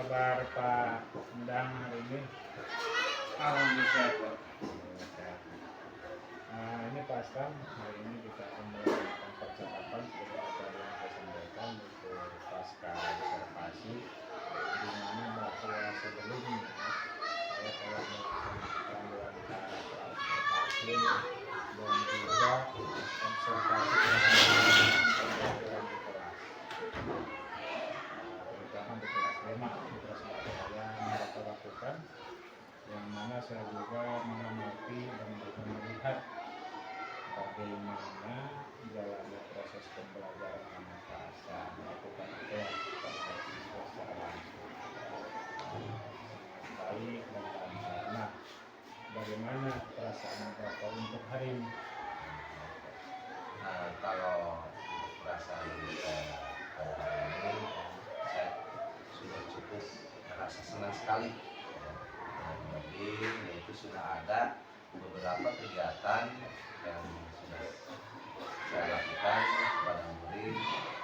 kabar Pak Endang hari ini? Alhamdulillah, Pak. Ini Pak Astam, hari ini kita akan melakukan percakapan seperti apa yang saya sampaikan untuk pasca observasi, di mana bahwa sebelumnya saya telah melaksanakan langkah observasi dan juga observasi terhadap pembelajaran di kelas. Terutama di kelas 5, di kelas 4 yang kita lakukan, yang mana saya juga mengamati dan juga melihat bagaimana jalannya proses pembelajaran anak bahasa melakukan kelas pada siswa secara langsung sangat baik dan lancar. Nah, bagaimana perasaan Bapak untuk hari ini? Kalau perasaan pada hari ini, saya sudah cukup merasa senang sekali. Lebih yaitu sudah ada beberapa kegiatan yang sudah saya lakukan kepada murid.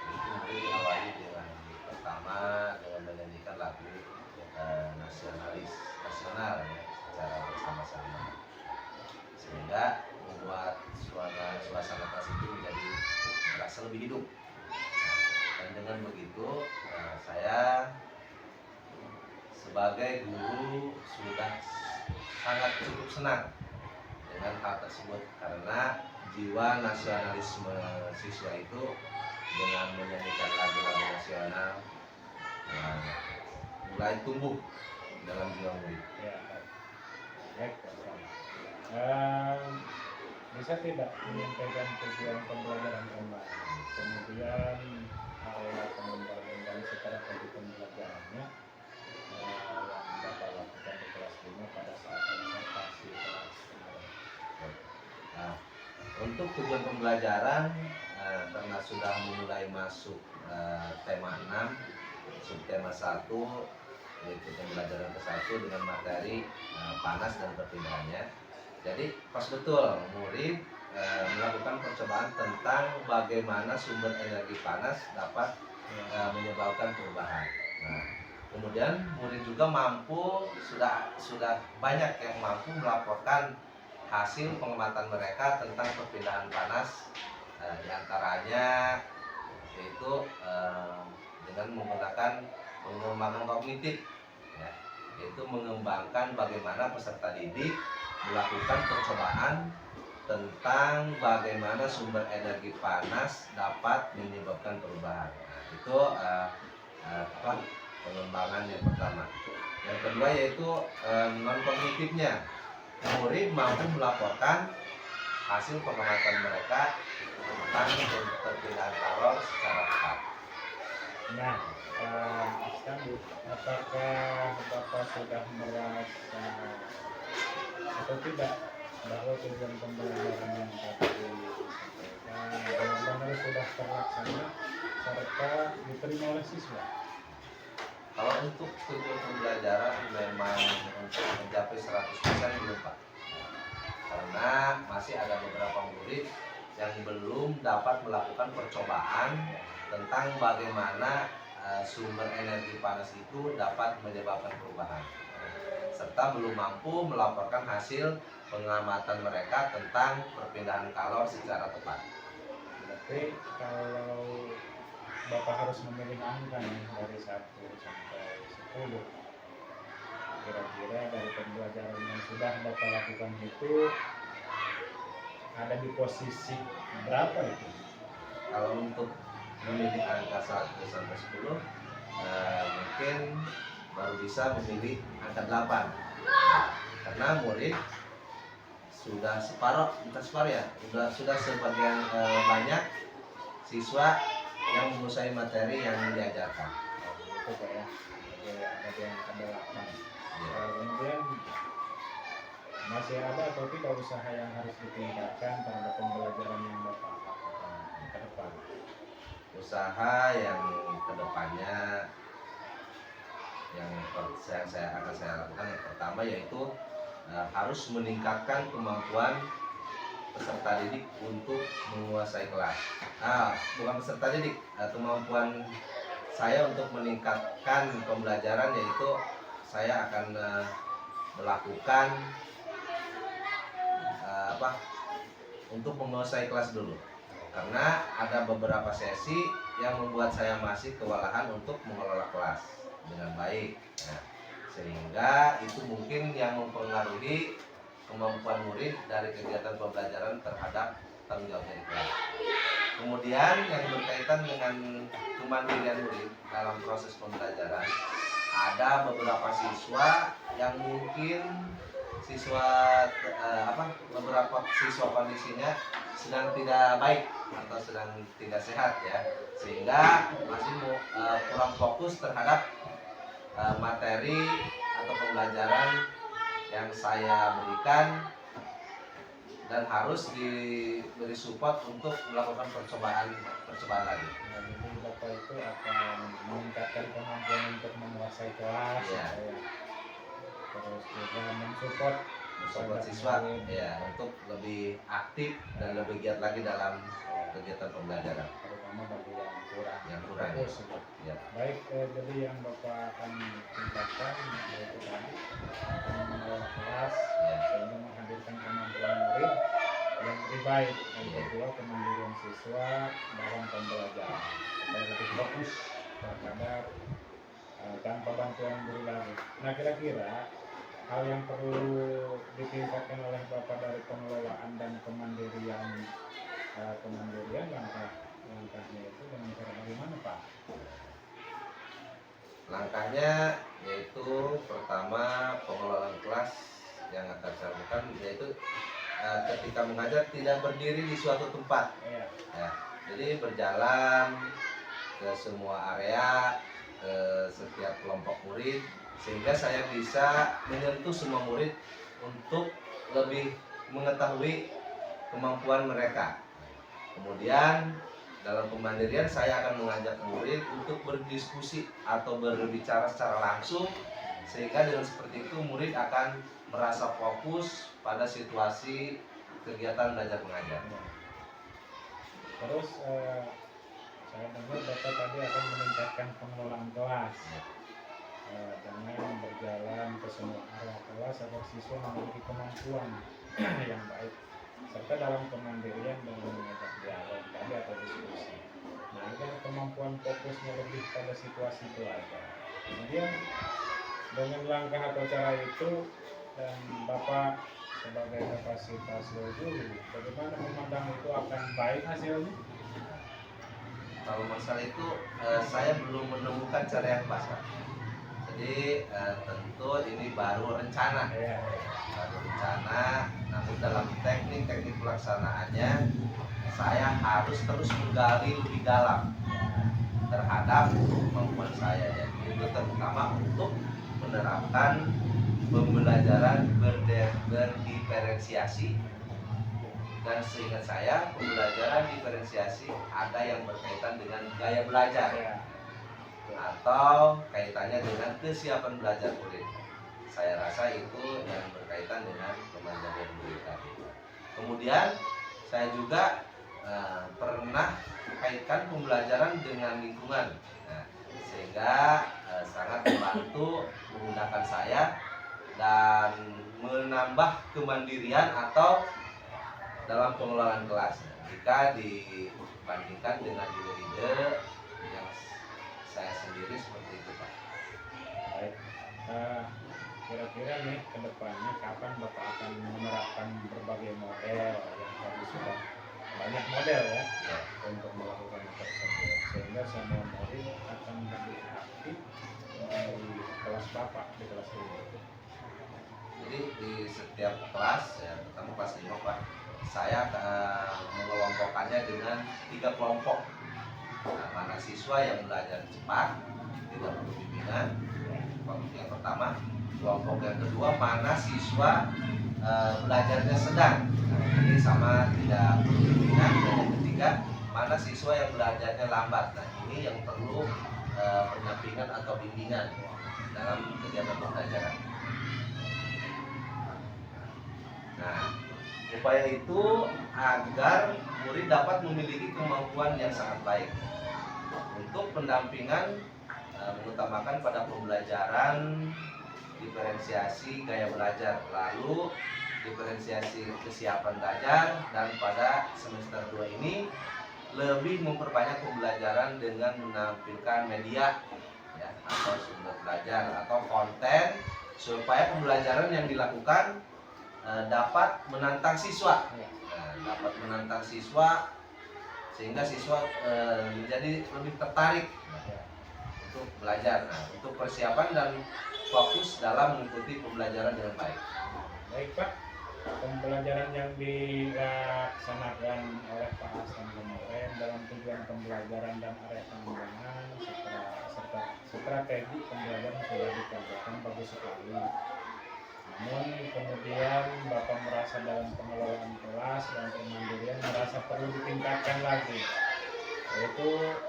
Itu murid diawali dengan pertama dengan menyanyikan lagu nasional ya, secara bersama-sama, sehingga membuat suasana kelas itu menjadi terasa lebih hidup. Dan dengan begitu saya sebagai guru sudah sangat cukup senang dengan hal tersebut, karena jiwa nasionalisme siswa itu dengan menyanyikan lagu-lagu nasional mulai tumbuh dalam jiwa murid. Ya, baik, bisa tidak menyampaikan tujuan pembelajaran online, kemudian pengembangan secara teknik pembelajarannya yang Bapak lakukan di kelas 5 pada saat observasi kelas kemarin. Nah, untuk tujuan pembelajaran karena sudah mulai masuk tema 6, subtema 1 yaitu pembelajaran ke-1 dengan materi panas dan perpindahannya. Jadi pas betul murid melakukan percobaan tentang bagaimana sumber energi panas dapat menyebabkan perubahan. Nah, kemudian murid juga sudah banyak yang mampu melaporkan hasil pengamatan mereka tentang perpindahan panas, diantaranya yaitu dengan menggunakan pengembangan kognitif, ya, yaitu mengembangkan bagaimana peserta didik melakukan percobaan tentang bagaimana sumber energi panas dapat menyebabkan perubahan. Nah, itu pengembangan yang pertama. Yang kedua yaitu non kognitifnya, murid mampu melaporkan hasil pengamatan mereka tentang perpindahan kalor secara tepat. Nah, Istanbul, apakah Bapak sudah merasa atau tidak bahwa tujuan pembelajaran yang tadi disampaikan benar-benar sudah terlaksana serta diterima oleh siswa? Kalau untuk tujuan pembelajaran memang untuk mencapai 100% belum, Pak. Karena masih ada beberapa murid yang belum dapat melakukan percobaan tentang bagaimana sumber energi panas itu dapat menyebabkan perubahan, serta belum mampu melaporkan hasil pengamatan mereka tentang perpindahan kalor secara tepat. Berarti kalau Bapak harus memilih angka nih dari 1 sampai 10, kira-kira dari pembelajaran yang sudah Bapak lakukan itu ada di posisi berapa itu? Kalau untuk memilih angka 1 sampai 10, mungkin baru bisa memilih angka 8, karena murid sudah bukan separuh ya, sudah sebagian banyak siswa yang menguasai materi yang diajarkan. Itu Pak ya, ada yang ada 8. Kemudian masih ada atau tidak usaha yang harus ditingkatkan terhadap pembelajaran yang Bapak lakukan ke depan? Usaha yang kedepannya yang saya akan lakukan yang pertama yaitu harus meningkatkan kemampuan peserta didik untuk menguasai kelas. Bukan peserta didik, kemampuan saya untuk meningkatkan pembelajaran, yaitu saya akan melakukan untuk menguasai kelas dulu, karena ada beberapa sesi yang membuat saya masih kewalahan untuk mengelola kelas dengan baik. Nah, sehingga itu mungkin yang mempengaruhi kemampuan murid dari kegiatan pembelajaran terhadap tanggung jawabnya di kelas. Kemudian yang berkaitan dengan kemandirian murid dalam proses pembelajaran, ada beberapa siswa yang mungkin beberapa siswa kondisinya sedang tidak baik atau sedang tidak sehat ya, sehingga masih kurang fokus terhadap materi atau pembelajaran yang saya berikan, dan harus diberi support untuk melakukan percobaan lagi. Nah, jadi Bapak itu akan meningkatkan kemampuan untuk menguasai kelas, Iya. Terus juga mensupport Siswa ya untuk lebih aktif dan lebih giat lagi dalam kegiatan pembelajaran, terutama bagi yang kurang fokus. fokus. Ya. Baik, jadi yang Bapak akan tingkatkan yaitu tadi akan mengelola kelas Ya. sehingga menghadirkan kemampuan murid yang lebih baik, dan kedua kemandirian siswa dalam pembelajaran supaya lebih fokus terhadap tanpa bantuan guru lagi. Nah, kira-kira hal yang perlu ditingkatkan oleh Bapak dari pengelolaan dan kemandirian langkahnya itu dengan cara bagaimana, Pak? Langkahnya yaitu pertama, pengelolaan kelas yang akan saya lakukan yaitu ketika mengajar tidak berdiri di suatu tempat. Ya. Ya, jadi berjalan ke semua area, ke setiap kelompok murid, sehingga saya bisa menyentuh semua murid untuk lebih mengetahui kemampuan mereka. Kemudian dalam kemandirian saya akan mengajak murid untuk berdiskusi atau berbicara secara langsung, sehingga dengan seperti itu murid akan merasa fokus pada situasi kegiatan belajar mengajar. Terus saya dengar Bapak tadi akan meningkatkan pengelolaan kelas. Dengan berjalan ke semua area kelas agar siswa memiliki kemampuan yang baik, serta dalam kemandirian dan mengajak dialog tadi atau diskusi. Nah, agar kemampuan fokusnya lebih pada situasi pelajar. Kemudian dengan langkah atau cara itu, dan Bapak sebagai kapasitas guru, bagaimana memandang itu akan baik hasilnya? Kalau masalah itu saya belum menemukan cara yang pas, Pak. Jadi tentu ini baru rencana, namun dalam teknik pelaksanaannya saya harus terus menggali lebih dalam terhadap kemampuan saya, yaitu terutama untuk menerapkan pembelajaran berdiferensiasi. Dan seingat saya, pembelajaran diferensiasi ada yang berkaitan dengan gaya belajar atau kaitannya dengan kesiapan belajar murid. Saya rasa itu yang berkaitan dengan kemandirian murid tadi. Kemudian saya juga pernah kaitkan pembelajaran dengan lingkungan, sehingga sangat membantu menggunakan saya dan menambah kemandirian atau dalam pengelolaan kelas jika dibandingkan dengan ide-ide yang saya sendiri seperti itu, Pak. Baik, kira-kira nih ke depannya kapan Bapak akan menerapkan berbagai model yang tadi sudah banyak model ya untuk melakukan tersebut, sehingga semua murid akan lebih aktif di kelas Bapak, di kelas ini. Jadi di setiap kelas, ya, pertama kelas 5, Pak, saya mengelompokkannya dengan 3 kelompok. Nah, mana siswa yang belajar cepat, tidak perlu bimbingan, kelompok yang pertama. Kelompok yang kedua, mana siswa belajarnya sedang, ini sama tidak perlu bimbingan. Dan yang ketiga, mana siswa yang belajarnya lambat. Nah, ini yang perlu pendampingan atau bimbingan dalam kegiatan pembelajaran. Nah, upaya itu agar murid dapat memiliki kemampuan yang sangat baik. Untuk pendampingan mengutamakan pada pembelajaran, diferensiasi gaya belajar, lalu diferensiasi kesiapan belajar, dan pada semester 2 ini lebih memperbanyak pembelajaran dengan menampilkan media ya, atau sumber belajar atau konten supaya pembelajaran yang dilakukan dapat menantang siswa. Dapat menantang siswa sehingga siswa menjadi lebih tertarik untuk belajar. Untuk persiapan dan fokus dalam mengikuti pembelajaran dengan baik. Baik Pak, pembelajaran yang dilaksanakan oleh Pak Astam kemarin dalam tujuan pembelajaran dan area pengembangan serta strategi pembelajaran sudah dikerjakan bagus sekali. Namun kemudian Bapak merasa dalam pengelolaan kelas dan kemandirian merasa perlu ditingkatkan lagi.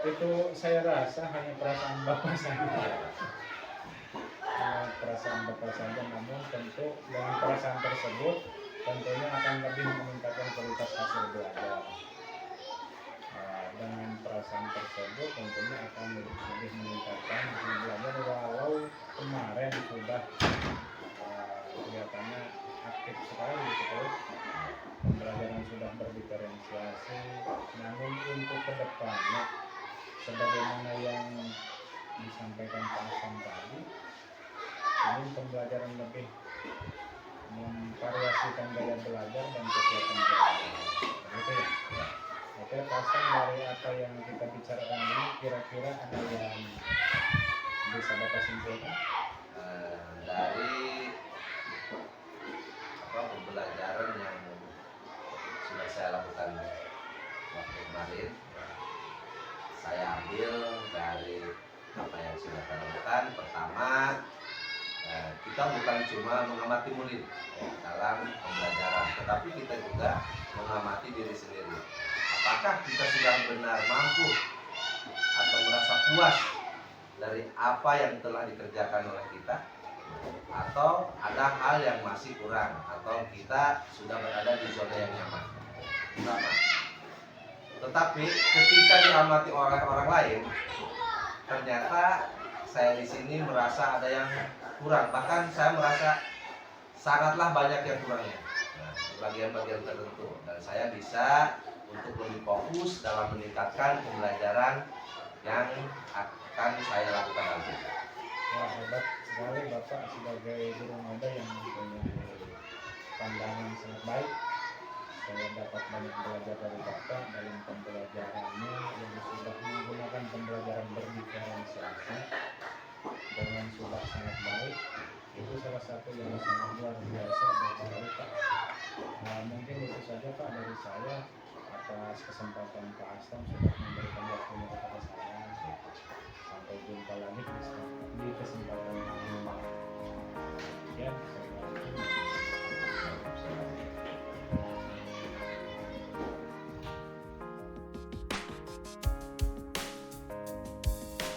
Itu saya rasa hanya perasaan Bapak saja. Perasaan Bapak saja, namun tentu dengan perasaan tersebut tentunya akan lebih meningkatkan kualitas hasil belajar. Dengan perasaan tersebut tentunya akan lebih meningkatkan hasil belajar, walau kemarin sudah kelihatannya aktif sekali gitu. Pembelajaran sudah berdiferensiasi, namun untuk kedepannya sebagaimana yang disampaikan Pak Asam tadi, ini pembelajaran lebih memvariasikan gaya belajar dan kesiapan belajar. Begitu ya? Oke, Pak Asam, dari apa yang kita bicarakan ini kira-kira ada yang bisa Bapak simpulkan? Dari pembelajaran yang sudah saya lakukan waktu kemarin, saya ambil dari apa yang sudah saya lakukan. Pertama, kita bukan cuma mengamati murid dalam pembelajaran, tetapi kita juga mengamati diri sendiri. Apakah kita sudah benar mampu atau merasa puas dari apa yang telah dikerjakan oleh kita, atau ada hal yang masih kurang, atau kita sudah berada di zona yang nyaman. Pertama. Tetapi ketika diamati oleh orang lain, ternyata saya di sini merasa ada yang kurang, bahkan saya merasa sangatlah banyak yang kurangnya di bagian-bagian tertentu, dan saya bisa untuk lebih fokus dalam meningkatkan pembelajaran yang akan saya lakukan nanti. Wah, hebat sekali Bapak sebagai guru muda yang mempunyai pandangan sangat baik. Saya dapat banyak belajar dari Bapak dalam pembelajarannya yang sudah menggunakan pembelajaran berdiferensiasi dengan sudah sangat baik. Itu salah satu yang sangat luar biasa dan sekali Pak. Mungkin itu saja Pak dari saya atas kesempatan Pak Astam sudah memberikan waktunya kepada saya. Sampai jumpa lagi di kesempatan lain.